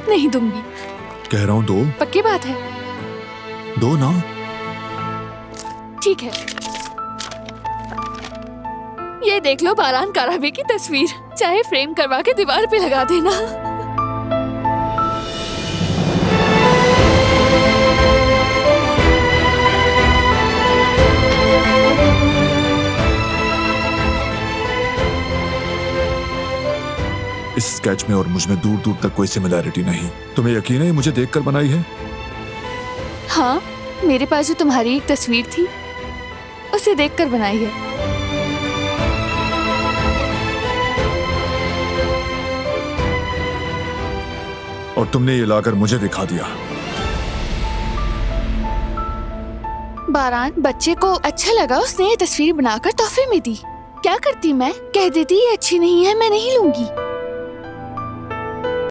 नहीं दूंगी। कह रहा हूँ दो। पक्की बात है? दो ना। ठीक है। ये देख लो बारान काराबी की तस्वीर, चाहे फ्रेम करवा के दीवार पे लगा देना। इस स्केच में और मुझ में दूर दूर तक कोई सिमिलैरिटी नहीं। तुम्हें यकीन है ये मुझे देखकर बनाई है? हाँ, मेरे पास जो तुम्हारी एक तस्वीर थी उसे देखकर बनाई है। और तुमने ये लाकर मुझे दिखा दिया। बारान, बच्चे को अच्छा लगा, उसने ये तस्वीर बनाकर तोहफे में दी। क्या करती मैं? कह देती ये अच्छी नहीं है, मैं नहीं लूंगी।